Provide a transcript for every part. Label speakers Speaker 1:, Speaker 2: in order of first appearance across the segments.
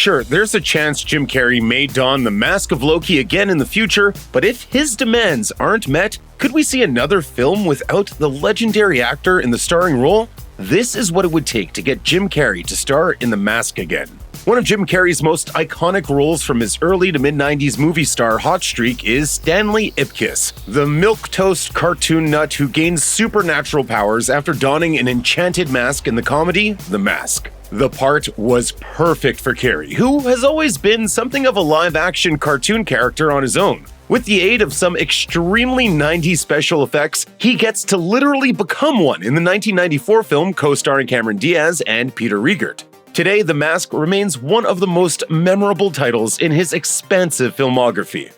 Speaker 1: Sure, there's a chance Jim Carrey may don the Mask of Loki again in the future, but if his demands aren't met, could we see another film without the legendary actor in the starring role? This is what it would take to get Jim Carrey to star in The Mask again. One of Jim Carrey's most iconic roles from his early to mid-90s movie star hot streak is Stanley Ipkiss, the milquetoast cartoon nut who gains supernatural powers after donning an enchanted mask in the comedy The Mask. The part was perfect for Carrey, who has always been something of a live-action cartoon character on his own. With the aid of some extremely 90s special effects, he gets to literally become one in the 1994 film co-starring Cameron Diaz and Peter Riegert. Today, The Mask remains one of the most memorable titles in his expansive filmography.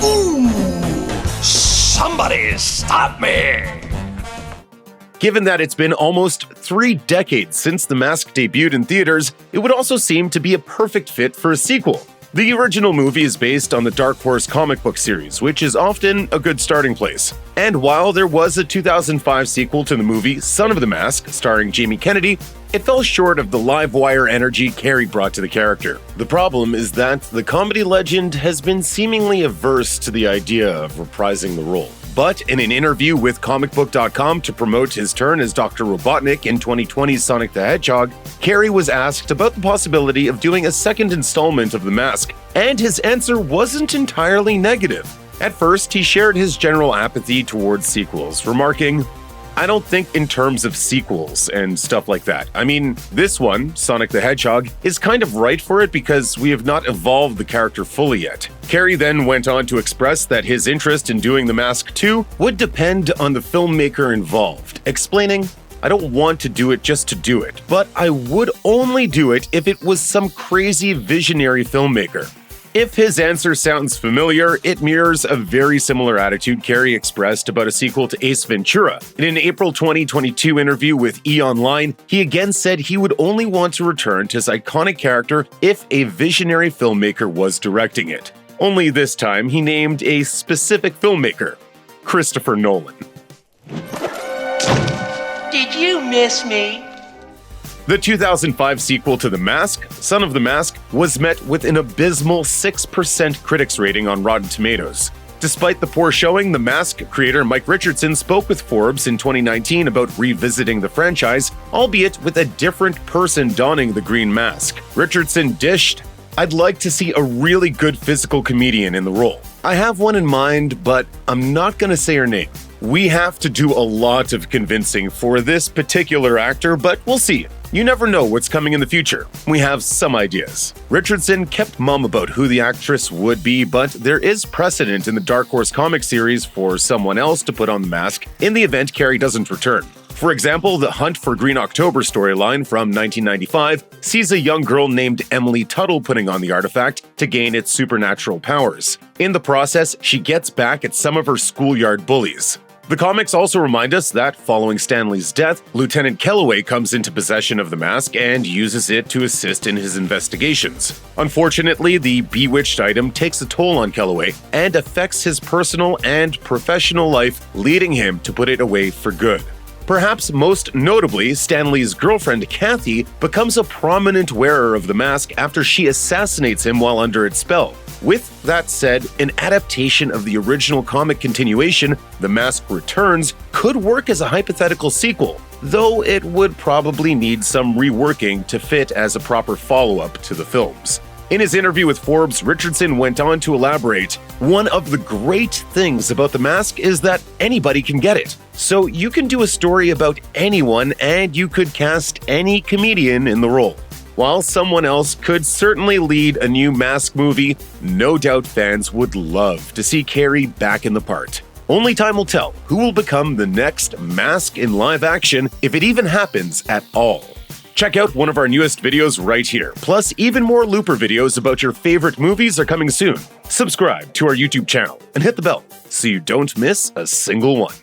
Speaker 2: Ooh, somebody stop me!
Speaker 1: Given that it's been almost 3 decades since The Mask debuted in theaters, it would also seem to be a perfect fit for a sequel. The original movie is based on the Dark Horse comic book series, which is often a good starting place. And while there was a 2005 sequel to the movie Son of the Mask, starring Jamie Kennedy, it fell short of the live wire energy Carrey brought to the character. The problem is that the comedy legend has been seemingly averse to the idea of reprising the role. But in an interview with comicbook.com to promote his turn as Dr. Robotnik in 2020's Sonic the Hedgehog, Carrey was asked about the possibility of doing a second installment of The Mask, and his answer wasn't entirely negative. At first, he shared his general apathy towards sequels, remarking, "I don't think in terms of sequels and stuff like that. I mean, this one, Sonic the Hedgehog, is kind of right for it because we have not evolved the character fully yet." Carrey then went on to express that his interest in doing The Mask 2 would depend on the filmmaker involved, explaining, "I don't want to do it just to do it, but I would only do it if it was some crazy visionary filmmaker." If his answer sounds familiar, it mirrors a very similar attitude Carrey expressed about a sequel to Ace Ventura. In an April 2022 interview with E! Online, he again said he would only want to return to his iconic character if a visionary filmmaker was directing it. Only this time, he named a specific filmmaker, Christopher Nolan.
Speaker 3: Did you miss me?
Speaker 1: The 2005 sequel to The Mask, Son of the Mask, was met with an abysmal 6% critics rating on Rotten Tomatoes. Despite the poor showing, The Mask creator Mike Richardson spoke with Forbes in 2019 about revisiting the franchise, albeit with a different person donning the green mask. Richardson dished, "I'd like to see a really good physical comedian in the role. I have one in mind, but I'm not gonna say her name. We have to do a lot of convincing for this particular actor, but we'll see. You never know what's coming in the future. We have some ideas." Richardson kept mum about who the actress would be, but there is precedent in the Dark Horse comic series for someone else to put on the mask in the event Carrey doesn't return. For example, the Hunt for Green October storyline from 1995 sees a young girl named Emily Tuttle putting on the artifact to gain its supernatural powers. In the process, she gets back at some of her schoolyard bullies. The comics also remind us that, following Stanley's death, Lieutenant Kellaway comes into possession of the mask and uses it to assist in his investigations. Unfortunately, the bewitched item takes a toll on Kellaway and affects his personal and professional life, leading him to put it away for good. Perhaps most notably, Stanley's girlfriend Kathy becomes a prominent wearer of the mask after she assassinates him while under its spell. With that said, an adaptation of the original comic continuation, The Mask Returns, could work as a hypothetical sequel, though it would probably need some reworking to fit as a proper follow-up to the films. In his interview with Forbes, Richardson went on to elaborate, "One of the great things about The Mask is that anybody can get it. So you can do a story about anyone and you could cast any comedian in the role. While someone else could certainly lead a new Mask movie, no doubt fans would love to see Carrey back in the part. Only time will tell who will become the next Mask in live action, if it even happens at all." Check out one of our newest videos right here. Plus, even more Looper videos about your favorite movies are coming soon. Subscribe to our YouTube channel and hit the bell so you don't miss a single one.